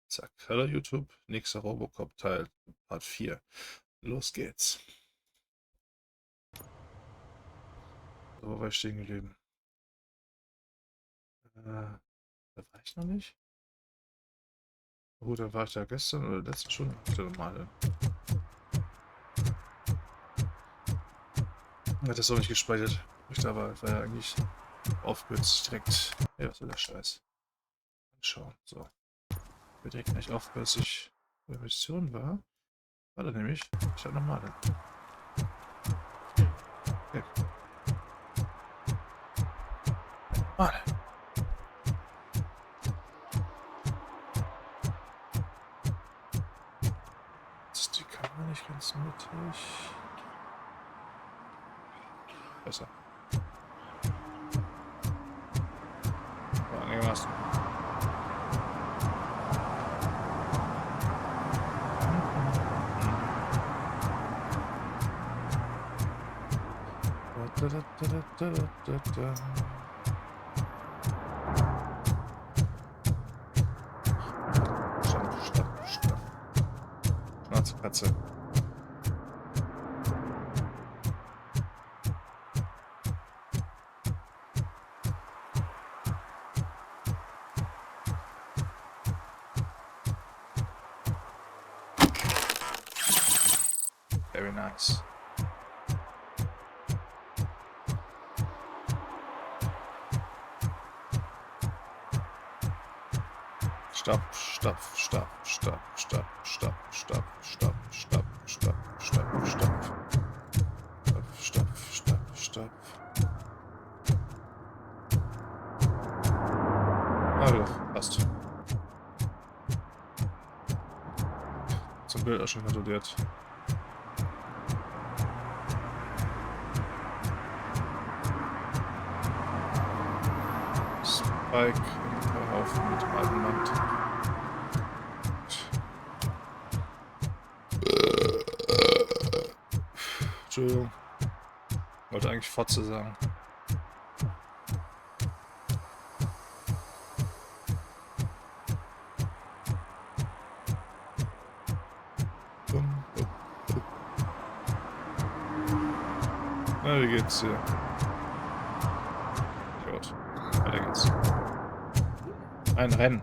Zack. Hallo YouTube. Nächster Robocop Teil Part 4. Los geht's. So, wo war ich stehen geblieben? Da war ich noch nicht. Oh, da war ich da gestern oder letzten schon. Der normale. Hat das auch nicht gespeichert. Ich da war ja eigentlich aufgehört direkt. Ja, was soll der Scheiß? Anschauen. So. Wir direkt nicht aufgehört, dass ich in der Mission war. War da nämlich. Ich hab normale. Okay. Mal. Ist die Kamera nicht ganz mittig? Besser. Ja, einigermaßen. Stopp. Schnauze, Katze. Very nice. Stopp. Ah, doch, passt. Zum Bild auch schon gratuliert. Spike auf mit dem alten Land. Entschuldigung. Wollte eigentlich Fotze sagen. Na, wie geht's dir? Gut. Weiter geht's. Ein Rennen.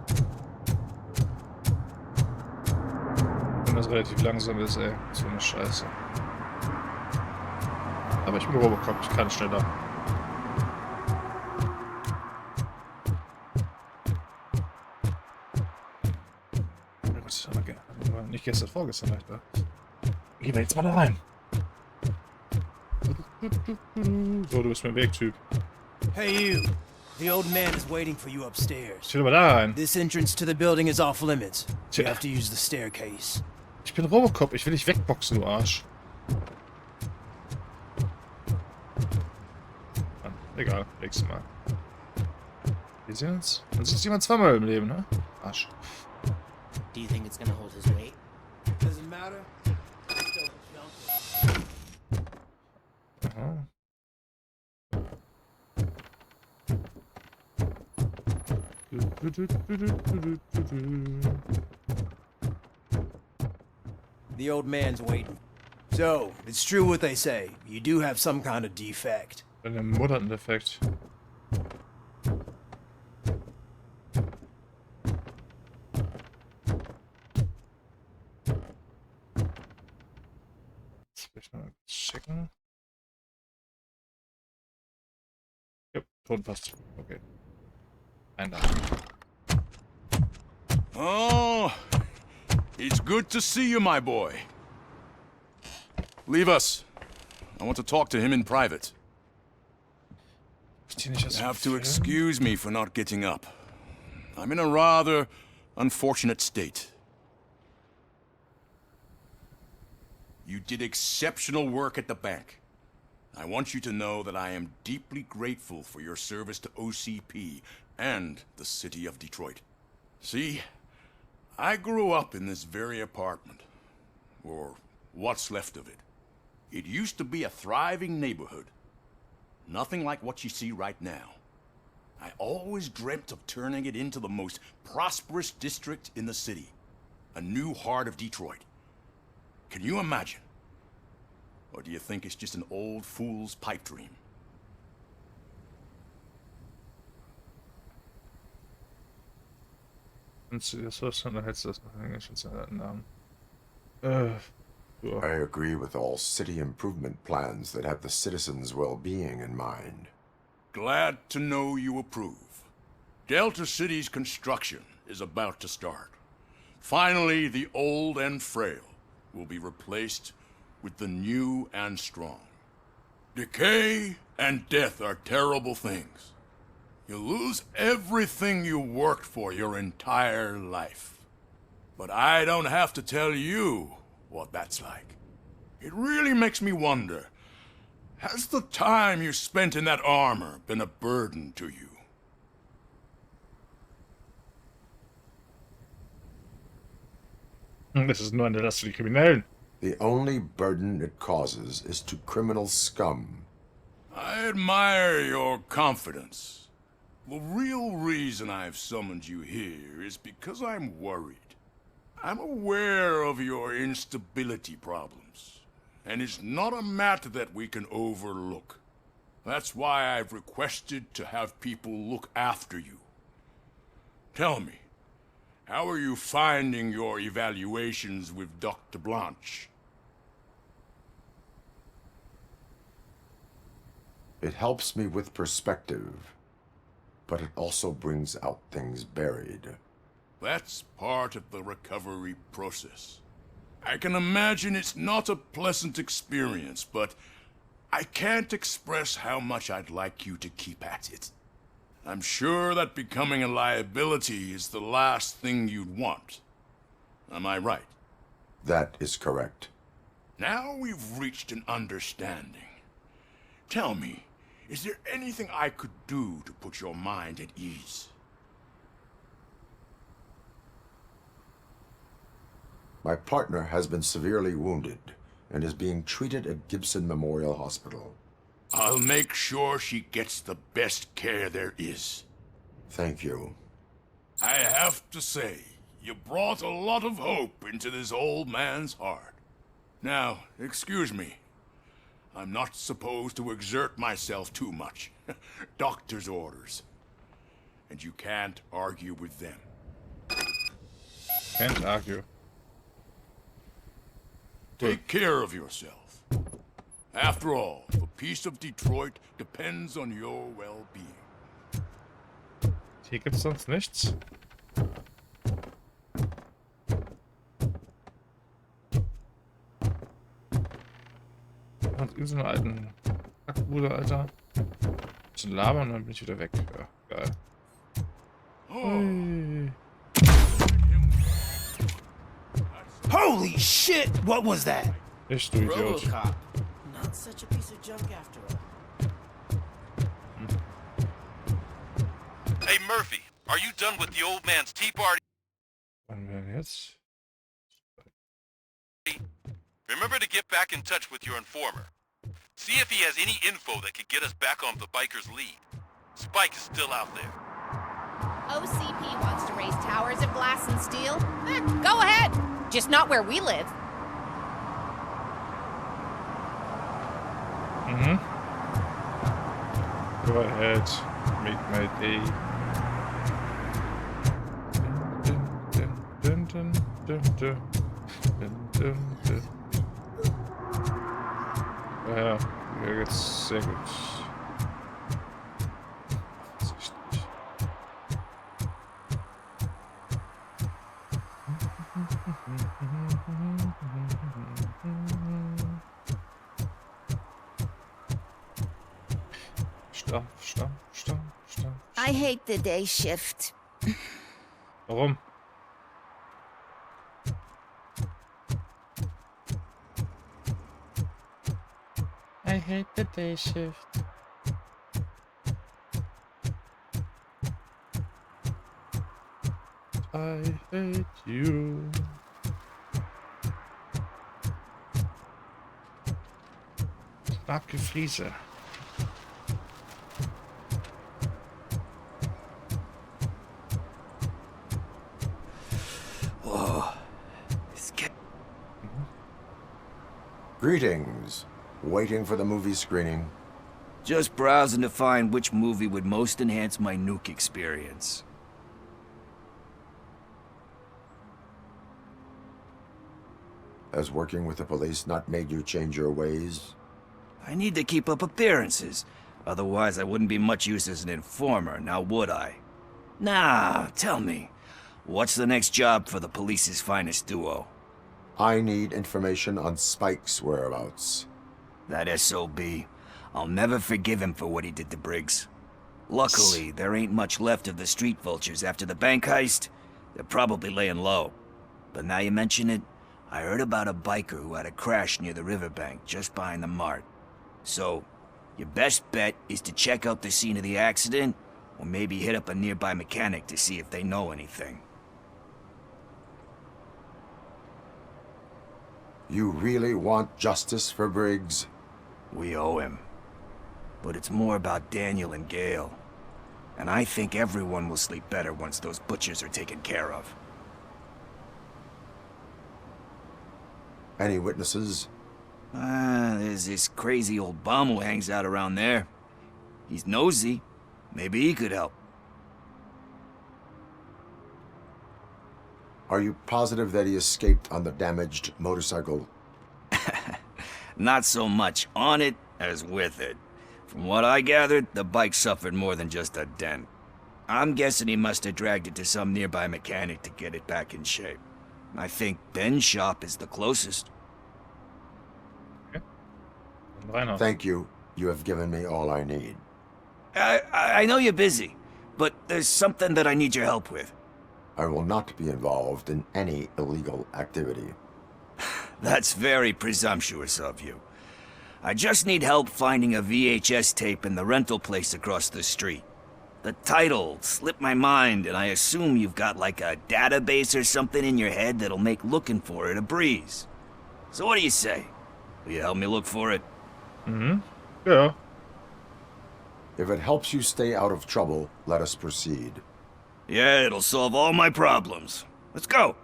Wenn das relativ langsam ist, ey. So eine Scheiße. Aber ich bin Robocop, ich kann schneller. Gut, okay. Nicht gestern, vorgestern vielleicht da. Gehen wir jetzt mal da rein. So, du bist mein Wegtyp. Hey you! The old man is waiting for you upstairs. Ich will aber da rein. This entrance to the building is off limits. You Tja. have to use the staircase. Ich bin Robocop, ich will dich wegboxen, du Arsch. Mann, egal, nächstes Mal. Wir sehen uns. Man sieht jemand zweimal im Leben, ne? Arsch. Do you think it's gonna hold his weight? Doesn't matter. Aha. The old man's waiting. So, it's true what they say. You do have some kind of defect. Ein Modern-Effekt. Jetzt will ich mal checken. Ja, Ton passt. Okay. Einladen. Oh, it's good to see you, my boy. Leave us. I want to talk to him in private. Ich nicht, You have to excuse me for not getting up. I'm in a rather unfortunate state. You did exceptional work at the bank. I want you to know that I am deeply grateful for your service to OCP and the city of Detroit. See, I grew up in this very apartment, or what's left of it. It used to be a thriving neighborhood. Nothing like what you see right now. I always dreamt of turning it into the most prosperous district in the city. A new heart of Detroit. Can you imagine? Or do you think it's just an old fool's pipe dream? Und das Vorstand erhältst das noch einen speziellen Namen. I agree with all city improvement plans that have the citizens' well-being in mind. Glad to know you approve. Delta City's construction is about to start. Finally, the old and frail will be replaced with the new and strong. Decay and death are terrible things. You lose everything you worked for your entire life. But I don't have to tell you what that's like. It really makes me wonder, has the time you spent in that armor been a burden to you? Das ist nur eine Last für die Kriminellen. The only burden it causes is to criminal scum. I admire your confidence. The real reason I've summoned you here is because I'm worried. I'm aware of your instability problems, and it's not a matter that we can overlook. That's why I've requested to have people look after you. Tell me, how are you finding your evaluations with Dr. Blanche? It helps me with perspective, but it also brings out things buried. That's part of the recovery process. I can imagine it's not a pleasant experience, but I can't express how much I'd like you to keep at it. I'm sure that becoming a liability is the last thing you'd want. Am I right? That is correct. Now we've reached an understanding. Tell me, is there anything I could do to put your mind at ease? My partner has been severely wounded and is being treated at Gibson Memorial Hospital. I'll make sure she gets the best care there is. Thank you. I have to say, you brought a lot of hope into this old man's heart. Now, excuse me. I'm not supposed to exert myself too much. Doctor's orders. And you can't argue with them. Can't argue. Take care of yourself. After all, the peace of Detroit depends on your well-being. Hier gibt's sonst nichts. Und in so einer alten Kackbude, Alter. Bisschen labern und dann bin ich wieder weg. Ja, geil. Ui. Holy shit! What was that? Ich, du Idiot. Robocop. Not such a piece of junk after all. Hey Murphy, are you done with the old man's tea party? Wann werden wir jetzt? Remember to get back in touch with your informer. See if he has any info that could get us back on the biker's lead. Spike is still out there. OCP wants to raise towers of glass and steel? Go ahead! Just not where we live. Go ahead. Make my day. Dun, dun, dun, dun, dun, dun, dun. Ja, hier geht's sehr gut. Offensichtlich. Stampf, Stampf, Stampf, Stampf. I hate the day shift. Warum? I hate the day shift. I hate you. Marke Friese. Greetings. Waiting for the movie screening. Just browsing to find which movie would most enhance my nuke experience. Has working with the police not made you change your ways? I need to keep up appearances. Otherwise, I wouldn't be much use as an informer, now would I? Nah, tell me. What's the next job for the police's finest duo? I need information on Spike's whereabouts. That SOB. I'll never forgive him for what he did to Briggs. Luckily, there ain't much left of the street vultures after the bank heist. They're probably laying low. But now you mention it, I heard about a biker who had a crash near the riverbank just behind the mart. So, your best bet is to check out the scene of the accident, or maybe hit up a nearby mechanic to see if they know anything. You really want justice for Briggs? We owe him. But it's more about Daniel and Gale. And I think everyone will sleep better once those butchers are taken care of. Any witnesses? There's this crazy old bum who hangs out around there. He's nosy. Maybe he could help. Are you positive that he escaped on the damaged motorcycle? Not so much on it as with it. From what I gathered, the bike suffered more than just a dent. I'm guessing he must have dragged it to some nearby mechanic to get it back in shape. I think Ben's shop is the closest. Reinhard. Thank you. You have given me all I need. I know you're busy, but there's something that I need your help with. I will not be involved in any illegal activity. That's very presumptuous of you. I just need help finding a VHS tape in the rental place across the street. The title slipped my mind, and I assume you've got like a database or something in your head that'll make looking for it a breeze. So what do you say? Will you help me look for it? Yeah. If it helps you stay out of trouble, let us proceed. Yeah, it'll solve all my problems. Let's go!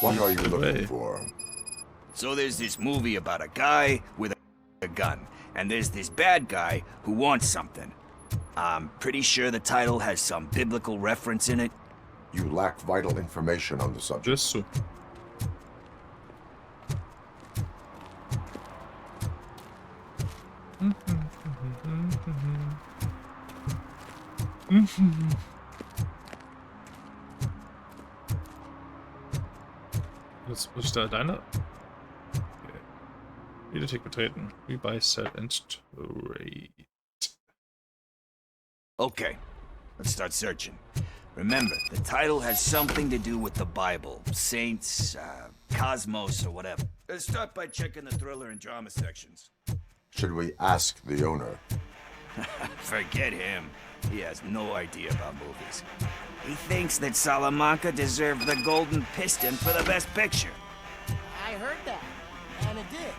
What are you looking Hey. for? So there's this movie about a guy with a gun, and there's this bad guy who wants something. I'm pretty sure the title has some biblical reference in it. You lack vital information on the subject. Bist du? Jetzt muss ich da deine Videothek betreten. Wie bei Sell and Trade. Okay, let's start searching. Remember, the title has something to do with the Bible, saints, cosmos, or whatever. Let's start by checking the thriller and drama sections. Should we ask the owner? Forget him. He has no idea about movies. He thinks that Salamanca deserved the Golden Piston for the best picture. I heard that, and it did.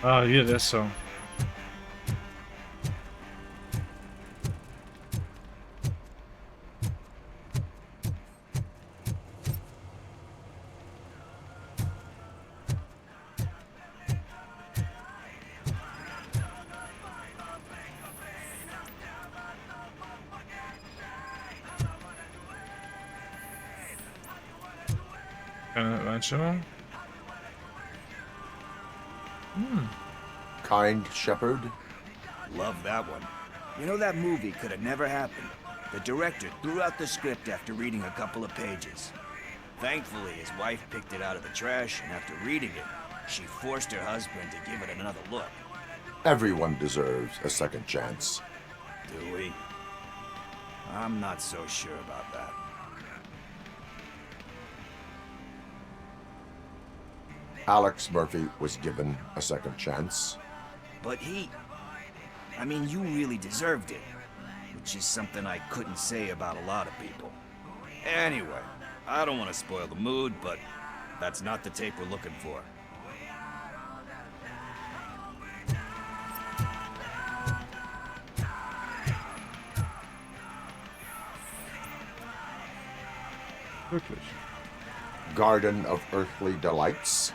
Ah, hier der Song. Keine Übereinstimmung. Kind Shepherd? Love that one. You know, that movie could have never happened. The director threw out the script after reading a couple of pages. Thankfully, his wife picked it out of the trash, and after reading it, she forced her husband to give it another look. Everyone deserves a second chance. Do we? I'm not so sure about that. Alex Murphy was given a second chance. But I mean, you really deserved it. Which is something I couldn't say about a lot of people. Anyway, I don't want to spoil the mood, but that's not the tape we're looking for. Wirklich. Garden of Earthly Delights?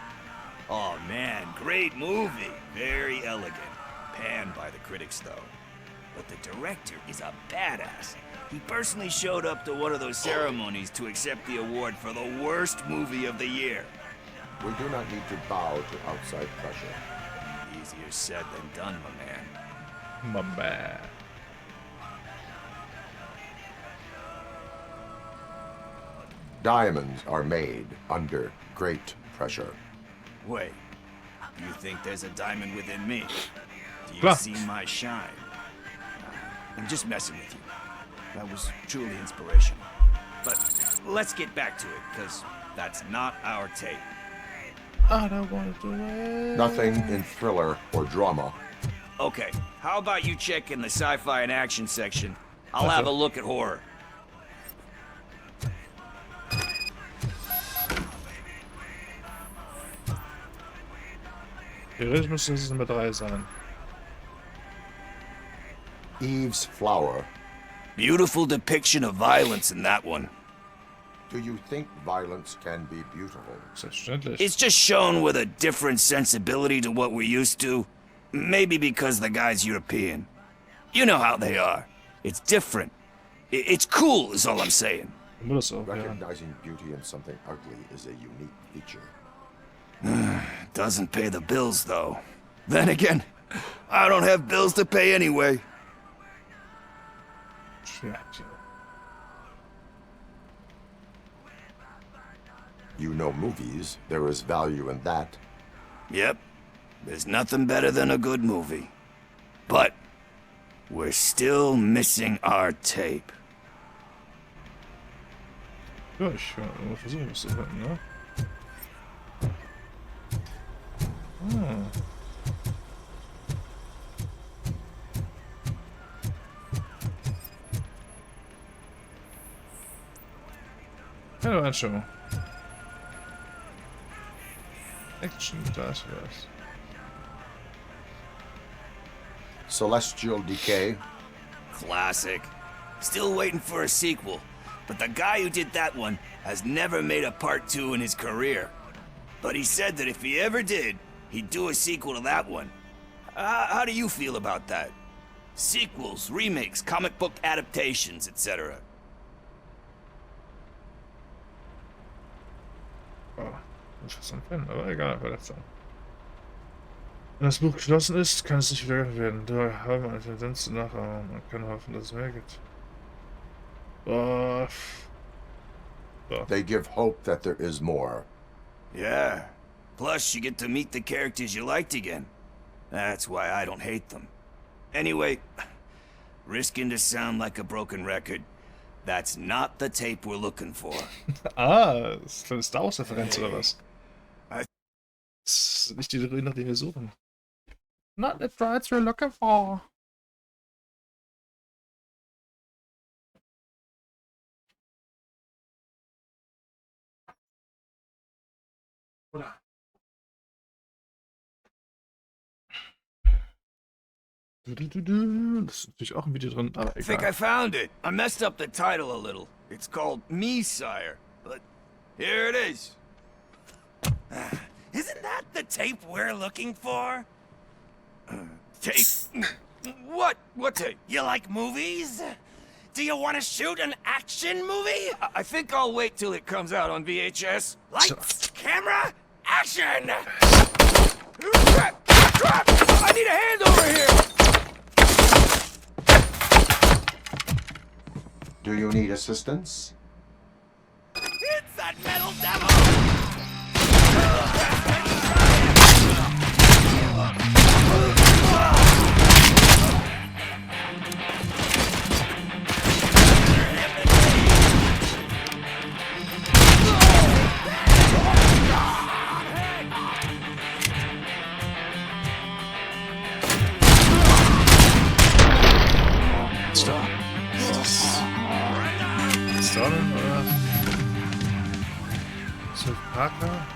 Oh man, great movie. Very elegant. Panned by the critics though. But the director is a badass. He personally showed up to one of those ceremonies to accept the award for the worst movie of the year. We do not need to bow to outside pressure. Easier said than done, my man. My bad. Diamonds are made under great pressure. Wait, you think there's a diamond within me? Do you Klar. see my shine? I'm just messing with you. That was truly inspirational. But let's get back to it, because that's not our tape. I don't want to do it. Nothing in thriller or drama. Okay, how about you check in the sci-fi and action section? I'll have a look at horror. Theoretisch müsste es Nummer 3 sein. Eve's Flower. Beautiful depiction of violence in that one. Do you think violence can be beautiful? Selbstverständlich. It's just shown with a different sensibility to what we're used to. Maybe because the guy's European. You know how they are. It's different. It's cool, is all I'm saying. Muss das auch, ja. Recognizing beauty in something ugly is a unique feature. Doesn't pay the bills, though. Then again, I don't have bills to pay anyway. Ja, You know movies, there is value in that. Yep, there's nothing better than a good movie. But we're still missing our tape. ja, ich versuche es zu finden, ne? Hallo, Anschauen. Action, da ist was. Celestial Decay. Classic. Still waiting for a sequel. But the guy who did that one has never made a part 2 in his career. But he said that if he ever did, he'd do a sequel to that one. How do you feel about that? Sequels, remakes, comic book adaptations, etc. Oh, interessant finden, aber egal, Verletzung. Wenn das Buch geschlossen ist, kann es nicht wieder geöffnet werden. Da haben wir eine Tendenz zu nachahmen. Man kann hoffen, dass es mehr gibt. Oh. So. They give hope that there is more. Yeah. Plus, you get to meet the characters you liked again. That's why I don't hate them. Anyway, risking to sound like a broken record, that's not the tape we're looking for. Ah, das ist eine Star Wars-Referenz oder was? Das ist nicht die Ruine, nach der wir suchen. Not the droids we're looking for. Das ist natürlich auch ein Video drin, aber I think I egal. found it. I messed up the title a little. It's called Me, Sire. But here it is. Isn't that the tape we're looking for? Tape? What? What tape? You like movies? Do you want to shoot an action movie? I think I'll wait till it comes out on VHS. Lights, camera, action! Crap! Crap! I need a hand over here! Do you need assistance? It's that metal devil! Stop. Stormen oder? So, Parker?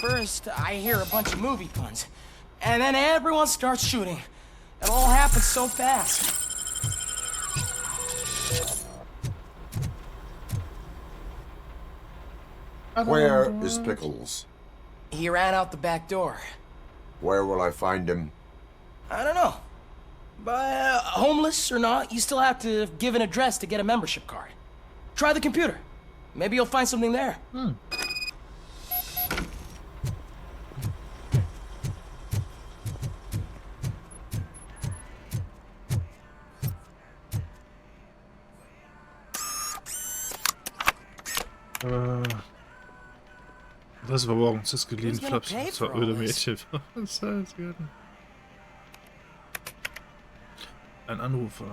First, I hear a bunch of movie puns, and then everyone starts shooting. It all happens so fast. Where is Pickles? He ran out the back door. Where will I find him? I don't know. But homeless or not, you still have to give an address to get a membership card. Try the computer. Maybe you'll find something there. Das war morgens das geliehen Who's gonna Flaps. pay Das war for all öde this? Mädchen. Was soll's werden? Ein Anrufer.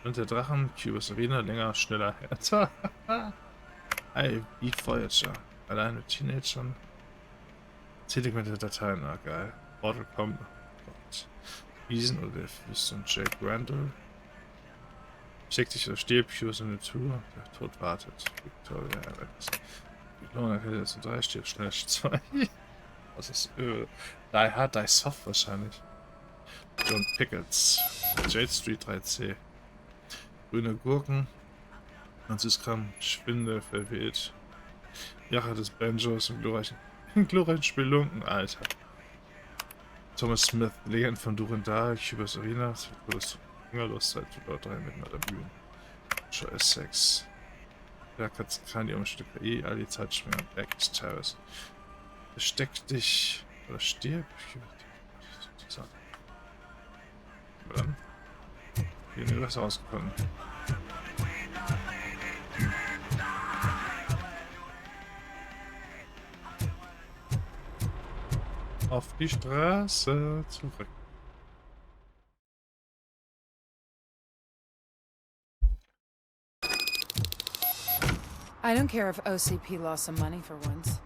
Und der Drachen, Cubus Arena, länger, schneller, härter. Hi, wie Voyager. Allein mit Teenagern. Telegram Dateien, na geil. Mortal Kombat. Wiesen oder Füße und Jack Randall. Schick dich oder stirb, Cubus in der Tour. Der Tod wartet. Victoria Alex. Longer hätte jetzt 3, stirbt schnell 2. Was ist Die Hard, Die Soft wahrscheinlich. John Pickles. Jade Street 3C. Grüne Gurken. Franziskam. Schwinde verweht. Jache des Banjos im glorreichen Spelunken, Alter. Thomas Smith. Legend von Durandal. Cubus Arena. Hungerloszeit. Laut 3 mit der Bühne. Scheiß Sex. Ja, kann die Umstücke all die Zeit schwingen. Act Terrace. Versteck dich. Oder stirb. Dann. Hier ist was rausgekommen. Auf die Straße zurück. I don't care if OCP lost some money for once.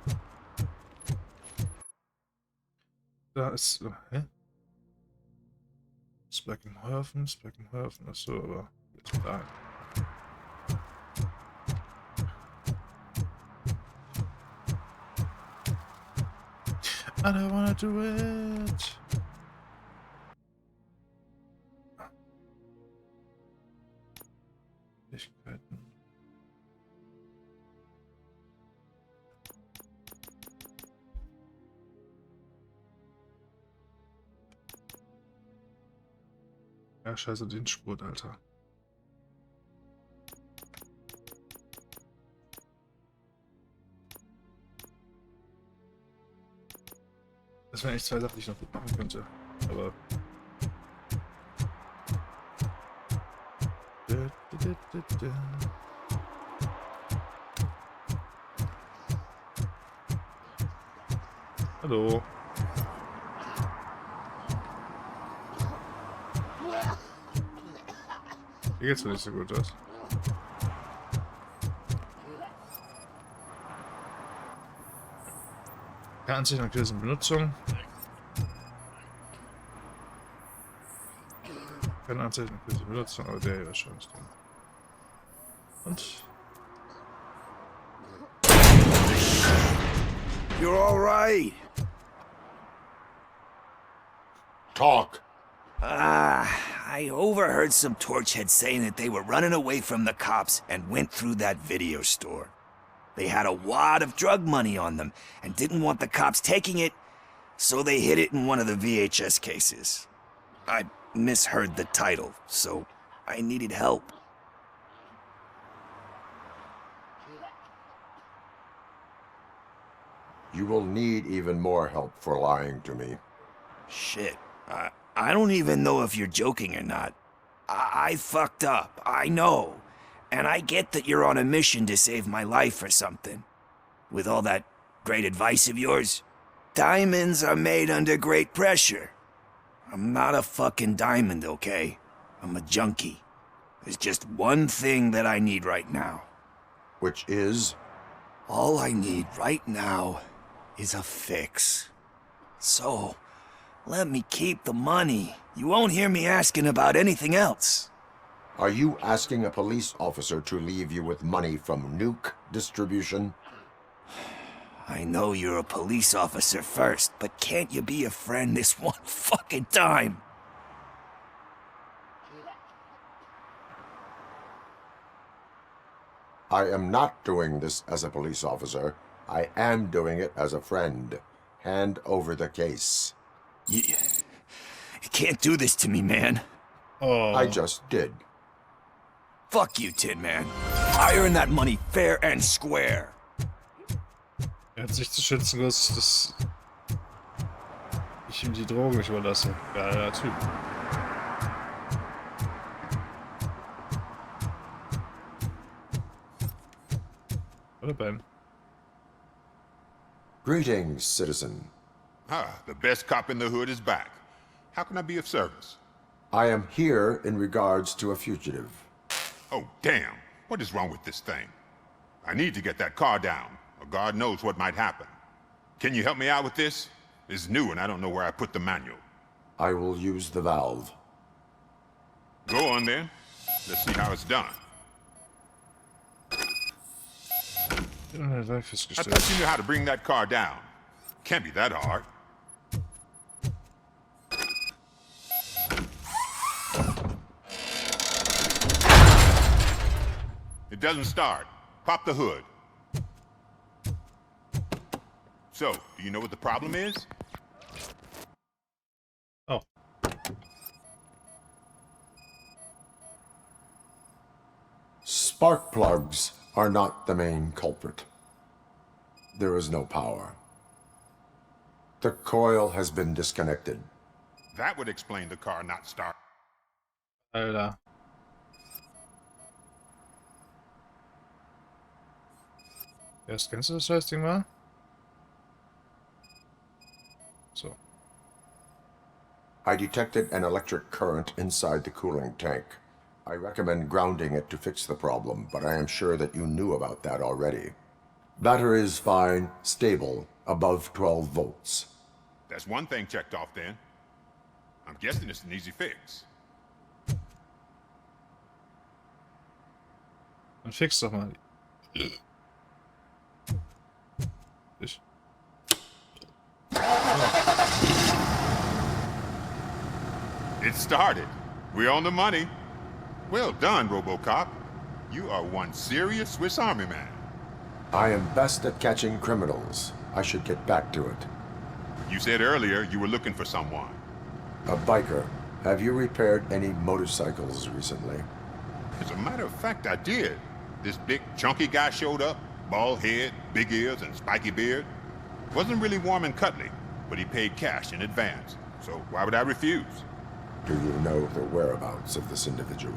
Da ist. Hä? Speckenhöfen, achso, aber jetzt da. I don't wanna do it. Fähigkeiten. Ja, scheiße, den Spurt, Alter. Das wären echt 2 Sachen, die ich noch gut machen könnte. Aber. Hallo. Hier geht's mir nicht so gut aus. Keine Ansicht nach dieser Benutzung. Keine Ansicht nach dieser Benutzung, aber der hier wahrscheinlich dann. Und. You're all right. Talk. I overheard some torchheads saying that they were running away from the cops and went through that video store. They had a wad of drug money on them and didn't want the cops taking it, so they hid it in one of the VHS cases. I misheard the title, so I needed help. You will need even more help for lying to me. Shit. I don't even know if you're joking or not. I fucked up, I know. And I get that you're on a mission to save my life or something. With all that great advice of yours. Diamonds are made under great pressure. I'm not a fucking diamond, okay? I'm a junkie. There's just one thing that I need right now. Which is? All I need right now is a fix. So, let me keep the money. You won't hear me asking about anything else. Are you asking a police officer to leave you with money from nuke distribution? I know you're a police officer first, but can't you be a friend this one fucking time? I am not doing this as a police officer. I am doing it as a friend. Hand over the case. You can't do this to me, man. Oh. I just did. Fuck you, Tin Man. I earned that money fair and square. Hat sich zu schätzen gewusst, dass ich ihm die Drogen nicht überlasse. Geiler Typ. Oder beim. Greetings, citizen. Ah, the best cop in the hood is back. How can I be of service? I am here in regards to a fugitive. Oh, damn. What is wrong with this thing? I need to get that car down, or God knows what might happen. Can you help me out with this? It's new and I don't know where I put the manual. I will use the valve. Go on then. Let's see how it's done. I thought you knew how to bring that car down. Can't be that hard. It doesn't start. Pop the hood. So, do you know what the problem is? Oh. Spark plugs are not the main culprit. There is no power. The coil has been disconnected. That would explain the car not start. Alter. Erst kennst du das Scheißding mal? So. I detected an electric current inside the cooling tank. I recommend grounding it to fix the problem, but I am sure that you knew about that already. Battery is fine, stable, above 12 volts. That's one thing checked off then. I'm guessing it's an easy fix. Dann fix doch mal. Ich. It started. We're on the money. Well done, Robocop. You are one serious Swiss Army man. I am best at catching criminals. I should get back to it. You said earlier you were looking for someone. A biker. Have you repaired any motorcycles recently? As a matter of fact, I did. This big, chunky guy showed up. Bald head, big ears, and spiky beard. Wasn't really warm and cuddly, but he paid cash in advance. So why would I refuse? Do you know the whereabouts of this individual?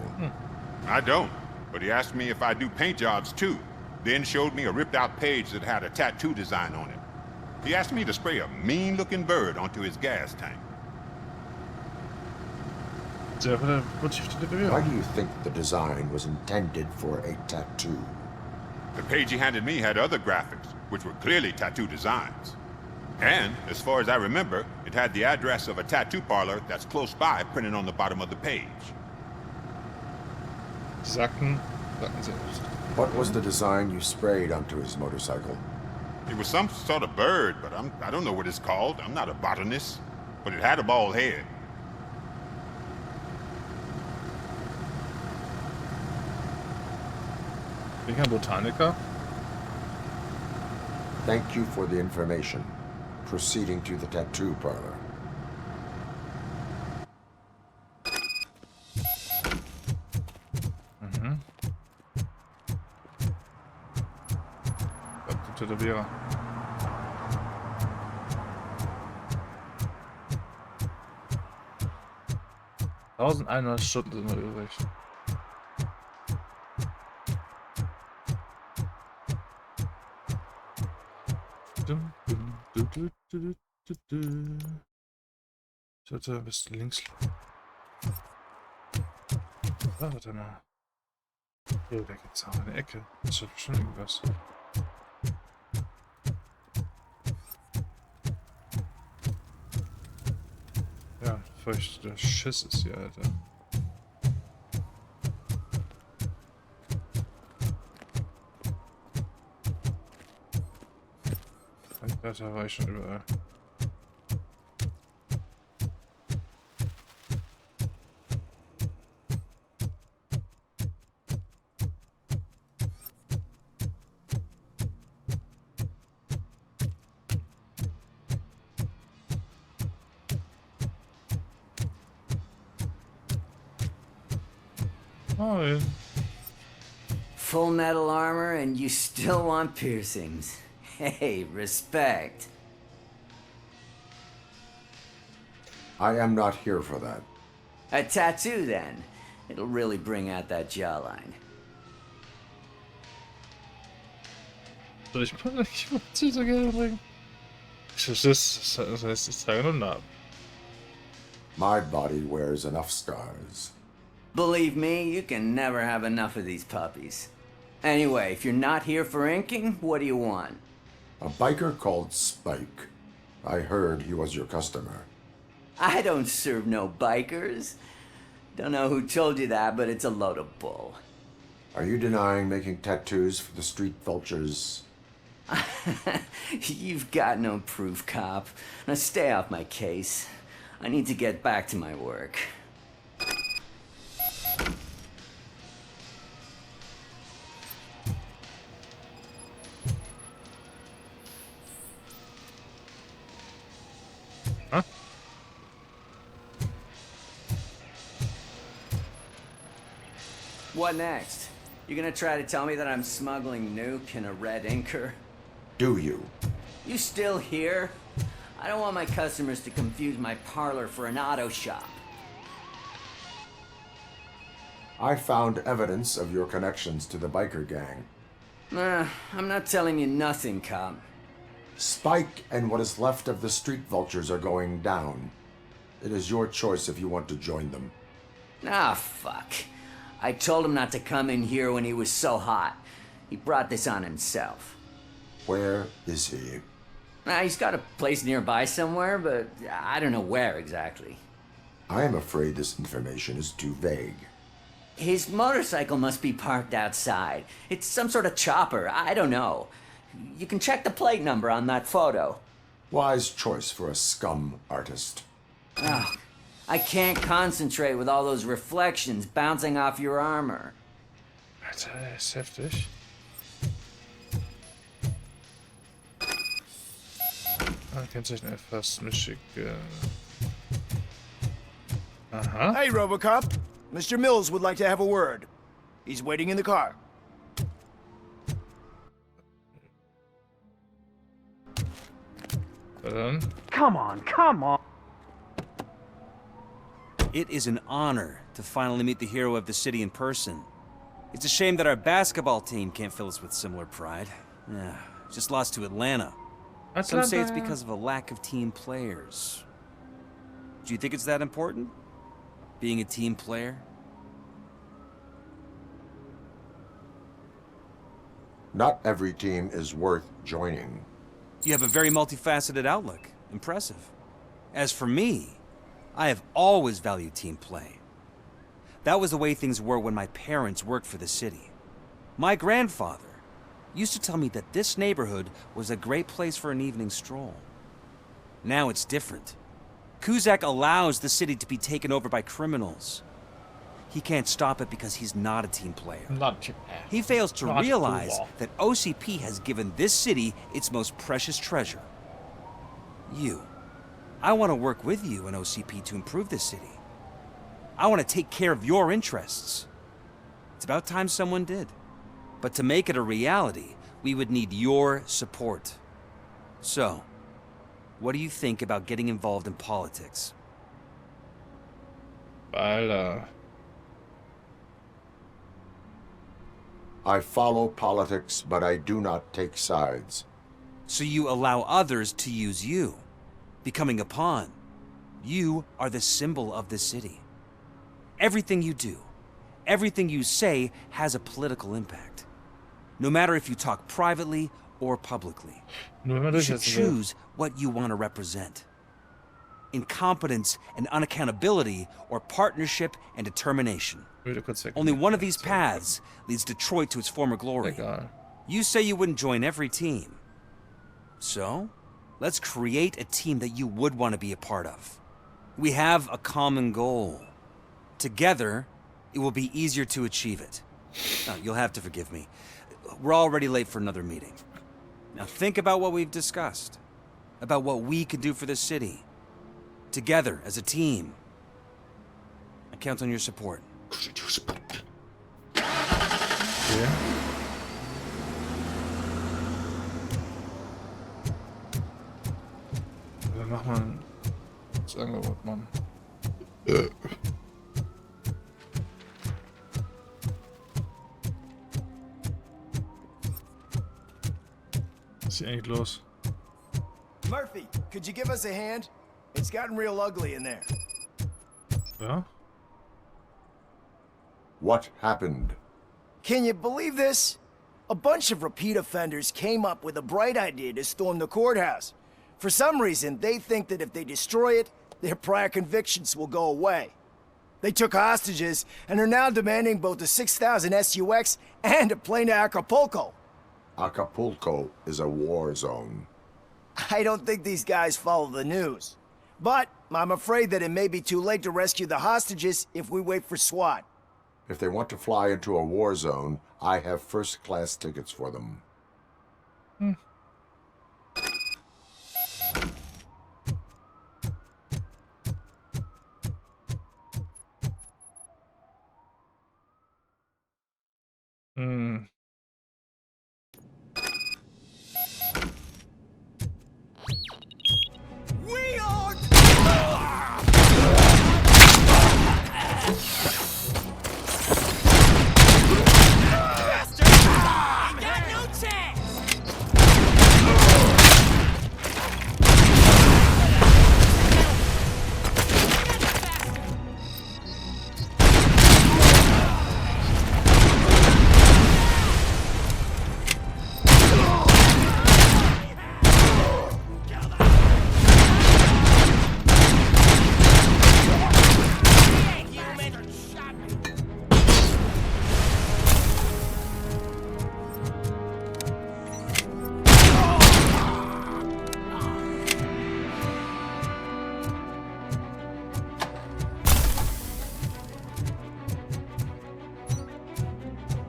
I don't, but he asked me if I do paint jobs too. Then showed me a ripped out page that had a tattoo design on it. He asked me to spray a mean looking bird onto his gas tank. Why do you think the design was intended for a tattoo? The page he handed me had other graphics, which were clearly tattoo designs. And, as far as I remember, it had the address of a tattoo parlor that's close by printed on the bottom of the page. Sacken sie nicht. What was the design you sprayed onto his motorcycle? It was some sort of bird, but I don't know what it's called. I'm not a botanist. But it had a bald head. Bin kein Botaniker. Thank you for the information. Proceeding to the tattoo parlor. Tätowierer. Stunden sind noch übrig. Ich sollte ein bisschen links. Da wird er noch. Oh, da geht's auch in die Ecke. Das ist bestimmt irgendwas. Ja, feuchter Schiss ist hier, Alter. Da war ich schon überall. Moin. Full metal armor and you still want piercings. Hey, respect. I am not here for that. A tattoo, then. It'll really bring out that jawline. Soll ich mal so gerne bringen? Das heißt, ich sage nur Namen. My body wears enough scars. Believe me, you can never have enough of these puppies. Anyway, if you're not here for inking, what do you want? A biker called Spike. I heard he was your customer. I don't serve no bikers. Don't know who told you that, but it's a load of bull. Are you denying making tattoos for the street vultures? You've got no proof, cop. Now stay off my case. I need to get back to my work. Huh? What next? You gonna try to tell me that I'm smuggling nuke in a red inker? Do you? You still here? I don't want my customers to confuse my parlor for an auto shop. I found evidence of your connections to the biker gang. I'm not telling you nothing, cop. Spike and what is left of the street vultures are going down. It is your choice if you want to join them. Ah, fuck. I told him not to come in here when he was so hot. He brought this on himself. Where is he? He's got a place nearby somewhere, but I don't know where exactly. I am afraid this information is too vague. His motorcycle must be parked outside. It's some sort of chopper. I don't know. You can check the plate number on that photo. Wise choice for a scum artist. Ah, I can't concentrate with all those reflections bouncing off your armor. Alter, das ist heftig. Kennzeichen erfasst, Michigan. Aha. Hey, Robocop. Mr. Mills would like to have a word. He's waiting in the car. Dann. Come on. It is an honor to finally meet the hero of the city in person. It's a shame that our basketball team can't fill us with similar pride. Yeah, just lost to Atlanta. Some say it's because of a lack of team players. Do you think it's that important? Being a team player? Not every team is worth joining. You have a very multifaceted outlook. Impressive. As for me, I have always valued team play. That was the way things were when my parents worked for the city. My grandfather used to tell me that this neighborhood was a great place for an evening stroll. Now it's different. Kuzak allows the city to be taken over by criminals. He can't stop it because he's not a team player. He fails to realize that OCP has given this city its most precious treasure. You. I want to work with you and OCP to improve this city. I want to take care of your interests. It's about time someone did. But to make it a reality, we would need your support. So, what do you think about getting involved in politics? Alter. I follow politics, but I do not take sides. So you allow others to use you, becoming a pawn. You are the symbol of the city. Everything you do, everything you say has a political impact. No matter if you talk privately or publicly. You should choose what you want to represent. Incompetence and unaccountability, or partnership and determination. Only one of these paths leads Detroit to its former glory. You say you wouldn't join every team. So, let's create a team that you would want to be a part of. We have a common goal. Together, it will be easier to achieve it. Now, you'll have to forgive me. We're already late for another meeting. Now think about what we've discussed. About what we can do for this city. Together, as a team. I count on your support. Okay. Dann mach mal das Angebot, Mann. Was ist hier eigentlich los? Murphy, could you give us a hand? It's gotten real ugly in there. Ja? What happened? Can you believe this? A bunch of repeat offenders came up with a bright idea to storm the courthouse. For some reason, they think that if they destroy it, their prior convictions will go away. They took hostages and are now demanding both a 6,000 SUX and a plane to Acapulco. Acapulco is a war zone. I don't think these guys follow the news. But I'm afraid that it may be too late to rescue the hostages if we wait for SWAT. If they want to fly into a war zone, I have first-class tickets for them. We are...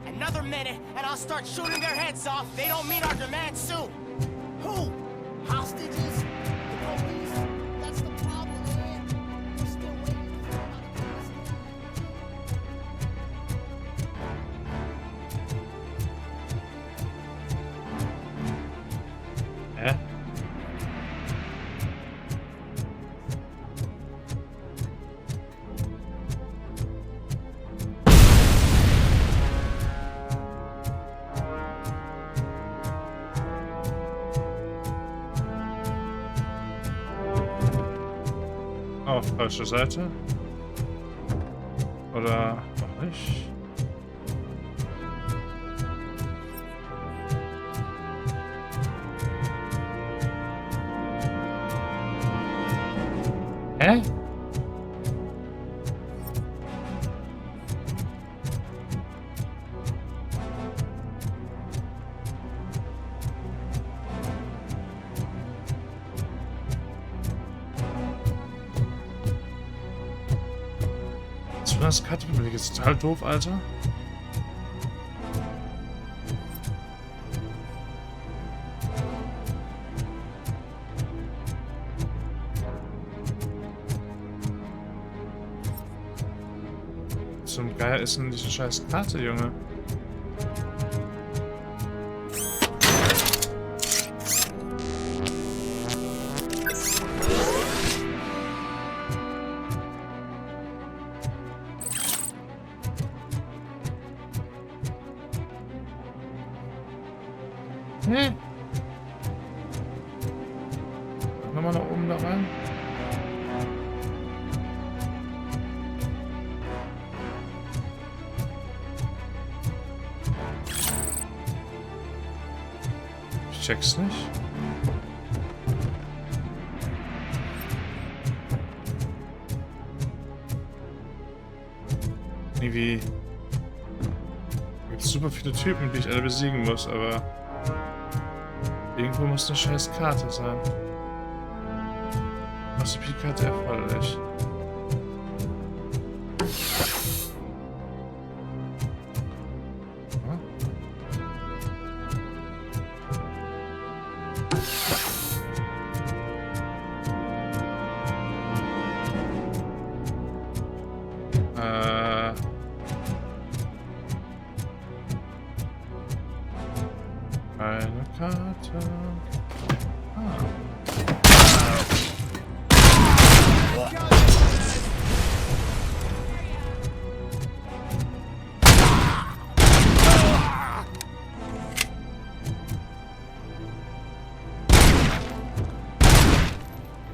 Another minute, and I'll start shooting their heads off. They don't meet our demands soon. Who? Hostages? The police? That's the problem, man. We're still waiting for Hä? Auf falsche Seite. Oder noch nicht. Hä? Das Karte bin ich jetzt total doof, Alter. Zum Geier ist denn diese scheiß Karte, Junge? Hm. Nochmal nach oben da rein. Ich check's nicht. Irgendwie gibt es super viele Typen, die ich alle besiegen muss, aber irgendwo muss eine scheiß Karte sein. OCP-Karte erforderlich. Karte. Ah.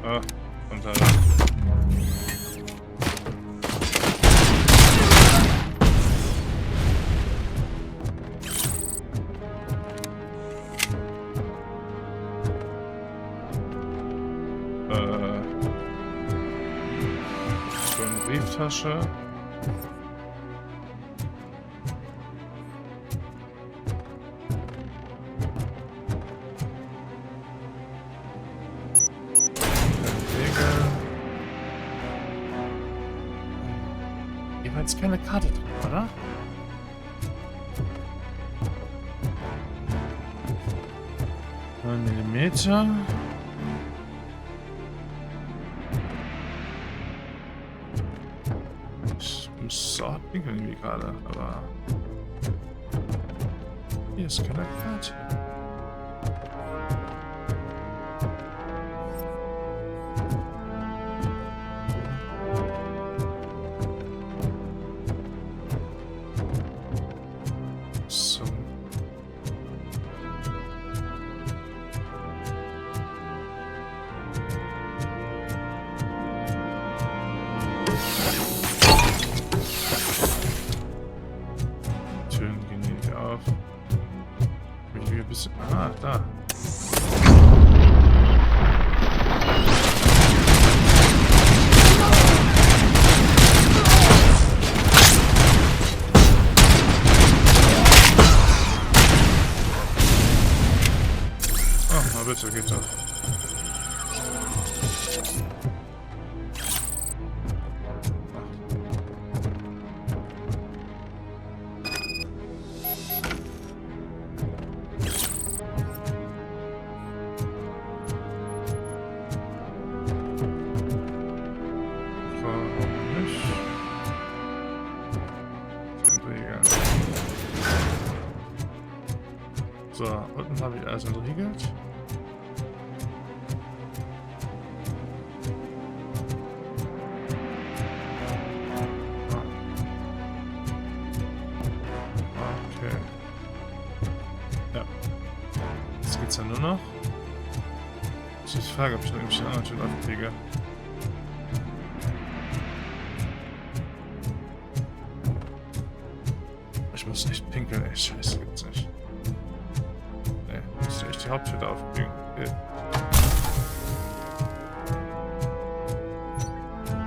Ah, und da. So eine Brieftasche. Jeweils keine Karte drin, oder? Millimeter. Ich muss so hart pinkeln irgendwie gerade, aber hier ist keine Karte. So. Türen gehen nicht auf. Ich will ein bisschen. Ah, da. Oh, na bitte, geht doch. So, unten habe ich alles entriegelt. Okay. Ja. Jetzt geht's ja nur noch. Das ist die Frage, ob ich noch irgendwelche anderen Türen aufkriege. Ich muss echt pinkeln, ey. Scheiße, gibt's nicht. Muss ich echt die Haupttür da aufkriegen. Okay. Dann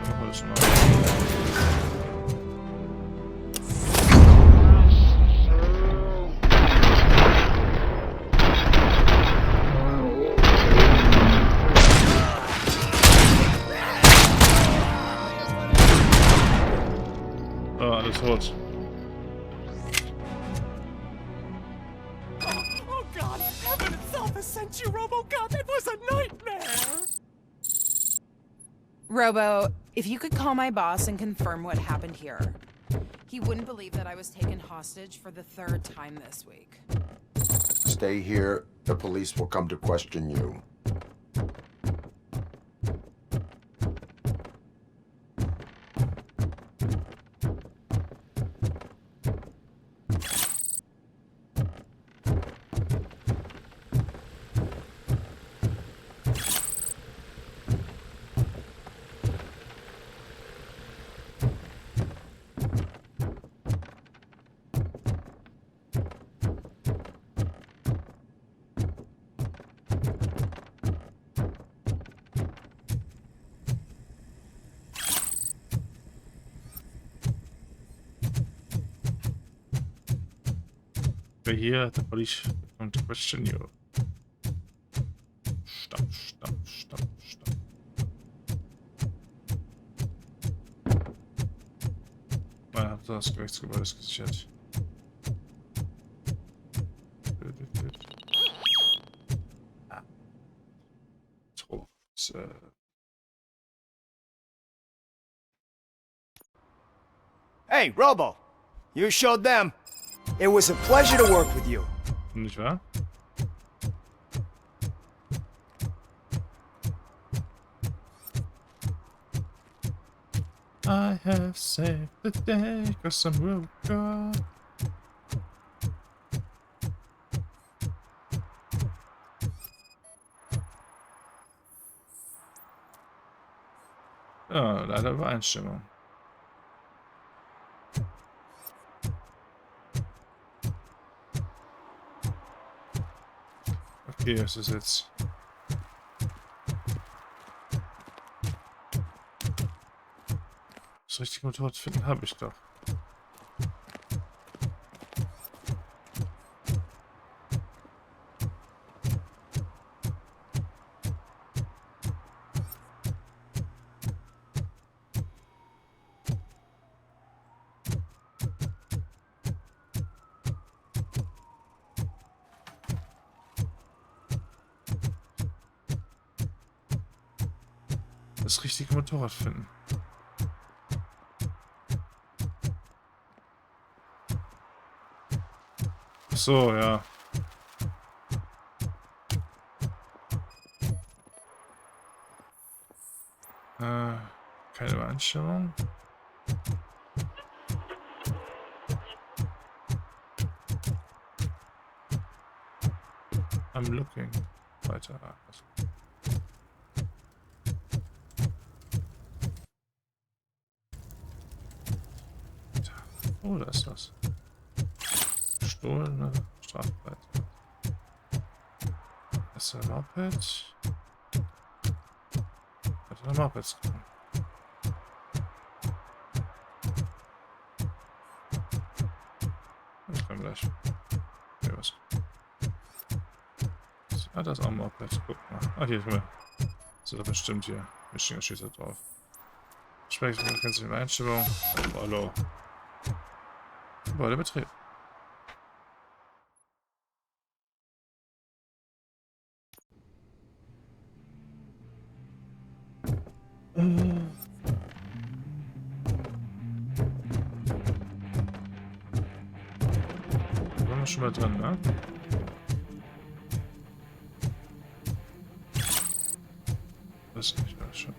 machen wir das schon mal. Oh, alles rot. Sent you, Robocop. It was a nightmare. Robo, if you could call my boss and confirm what happened here. He wouldn't believe that I was taken hostage for the 3rd time this week. Stay here. The police will come to question you. Here, the police come to question you. Stopp, stopp, stopp, stopp. Man hat das Gerichtsgebäude gesichert. Hey, Robo! You showed them. It was a pleasure to work with you. Nicht wahr? I have saved the day, 'cause I'm Robocop. Ja, leider Übereinstimmung. Okay, was ist jetzt? Das richtige Motorrad finden habe ich doch. Das richtige Motorrad finden. Ach so, ja. Keine Übereinstimmung. I'm looking. Weiter. Oh, da ist was. Gestohlene Strafpreis. Das ist ein Moped. Das ist ein Moped. Ich komme gleich. Hier was. Ah, das ist auch ein Moped. Guck mal. Ah, hier, guck mal. Das ist doch bestimmt hier. Michigan steht da drauf. Speichern, kannst du die Einstellung. Oh, hallo. Gebäudebetrieb. Da waren wir schon mal dran, ne? Das ist nicht alles schon.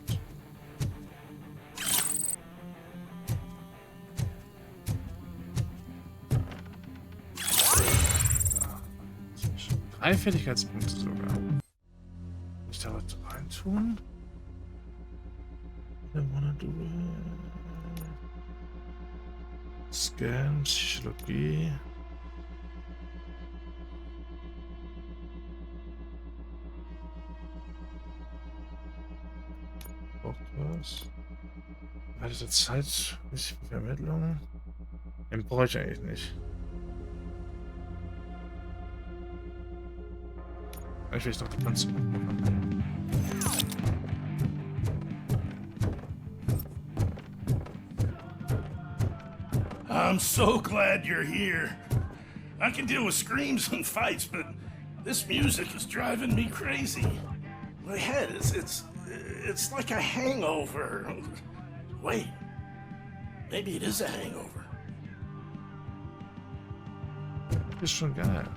Drei Fertigkeitspunkte sogar. Ich da was reintun? Scan, Psychologie. Braucht was? Weitere Zeit, bisschen Vermittlung. Den brauche ich eigentlich nicht. Ich will doch die ganze machen. I'm so glad you're here. I can deal with screams and fights, but this music is driving me crazy. My head it's like a hangover. Wait, maybe it is a hangover. Ist schon geil.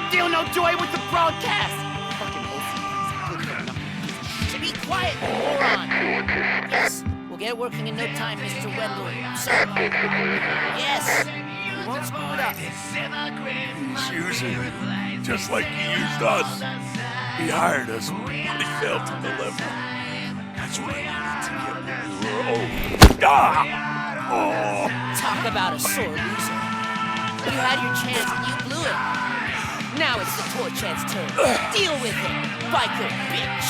Still no joy with the broadcast! Fucking OCP's be quiet, moron! Yes, we'll get it working in no time, Mr. Wendell. Sorry. Yes! We won't screw it up. He's using it, just like he used us. He hired us, but he failed to deliver. That's what he needed to get when we were old. Ah! Oh! Talk about a sore loser. You had your chance and you blew it. Now it's the Torchhead's turn. Deal with it, biker bitch.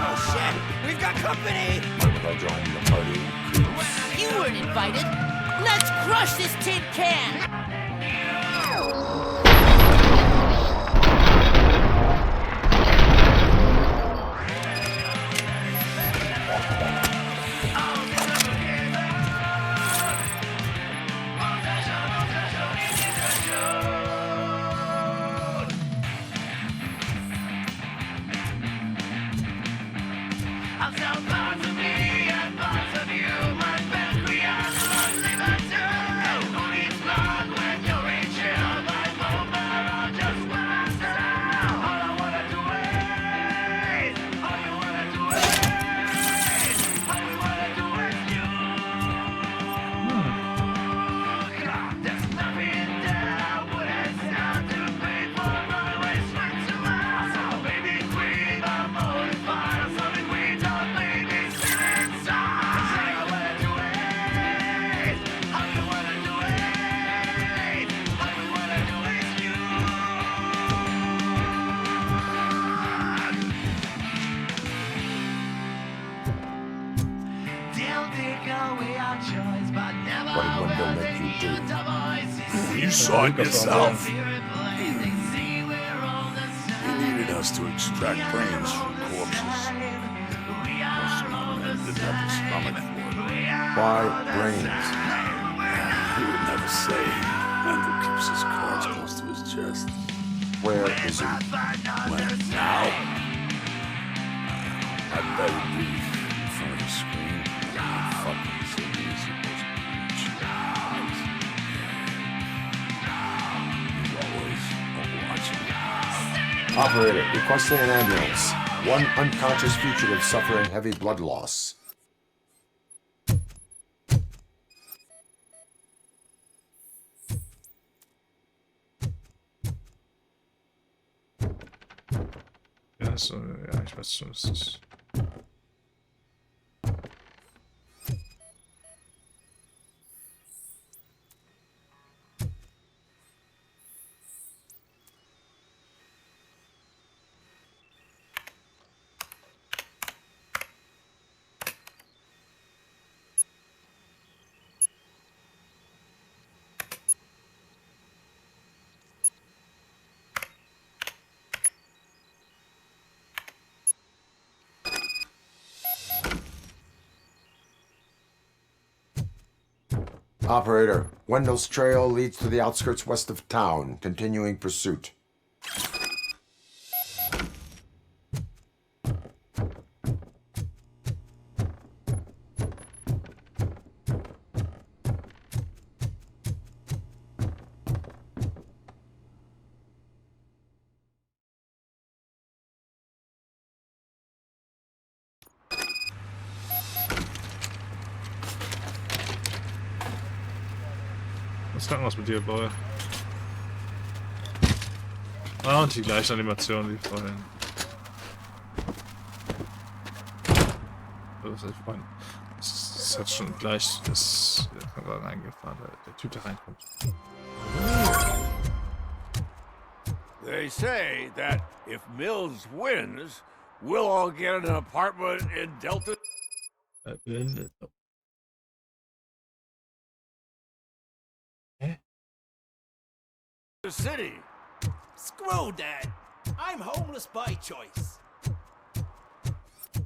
Oh shit, we've got company. Why would I join the party? You weren't invited. Let's crush this tin can. What did Wendell make you do? You saw it yourself. He needed us to extract brains from corpses. Most of the men didn't have the stomach for it. Why brains? He would never say. Wendell keeps his cards close to his chest. Where is he? When? Now? I bet he'd be in front of the screen. Fucking so easy. Operator, requesting an ambulance. One unconscious fugitive suffering heavy blood loss. Ja, so, ja, ich weiß schon, es ist. Operator, Wendell's trail leads to the outskirts west of town, continuing pursuit. Was kann was mit dir, Boy? Ah, und die gleiche Animation wie vorhin. Das ist vorhin. Das hat schon gleich das Kanal reingefahren, weil der Typ da reinkommt. They say that if Mills wins, we'll all get an apartment in Delta. The city. Screw that. I'm homeless by choice.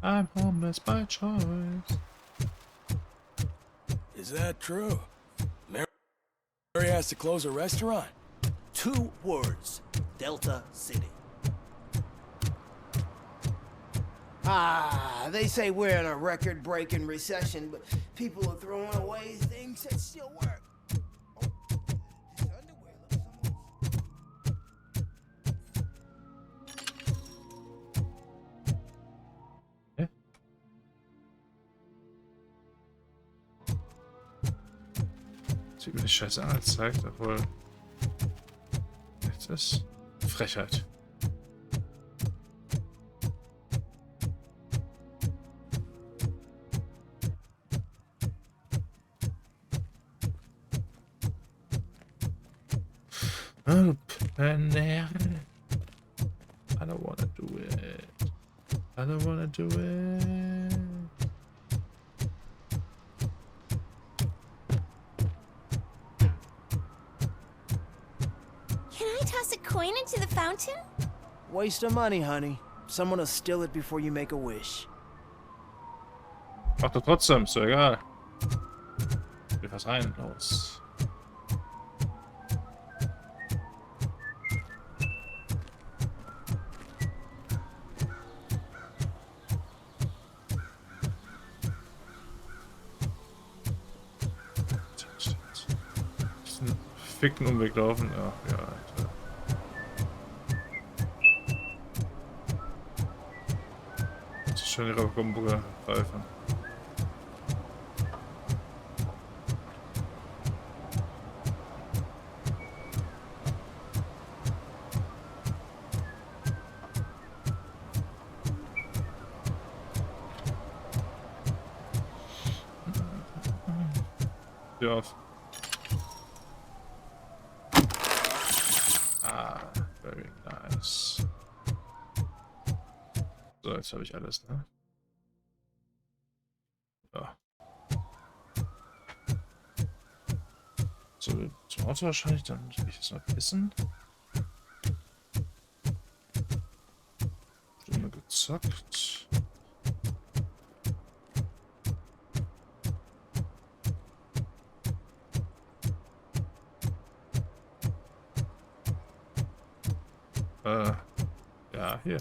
I'm homeless by choice. Is that true? Mary has to close a restaurant? 2 words. Delta City. They say we're in a record-breaking recession, but people are throwing away things that still work. Sieht mir die Scheiße angezeigt, obwohl. Jetzt ist Frechheit. Oh, Penner. I don't wanna do it. I don't wanna do it. Toss a coin into the fountain? Waste of money, honey. Someone will steal it before you make a wish. Mach doch trotzdem, ist doch egal. Will was rein, los. verfickten Umweg laufen. Ach ja, Alter. Das ist schon die Robocop greifen. Tür auf. Ah, very nice. So, jetzt habe ich alles, ne? Ja. So, zum Auto wahrscheinlich, dann will ich jetzt noch pissen. Stunde gezockt. Ja, hier.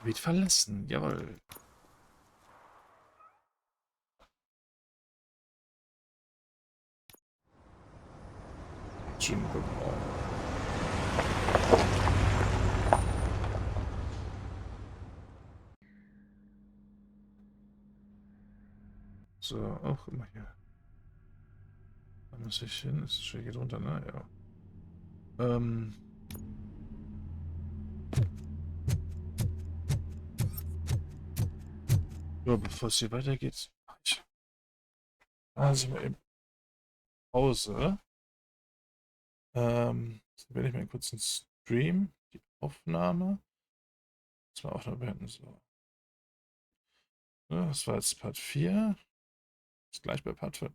Wird verlassen, jawohl. Schönen guten Morgen. So, auch immer hier. Da muss ich hin. Ist schon hier drunter, ne? Ja. Ja, bevor es hier weitergeht, also mal eben Pause. Dann werde ich mal kurz einen Stream, die Aufnahme. Das war Aufnahme beenden. So. Ja, das war jetzt Part 4. Ist gleich bei Part 5.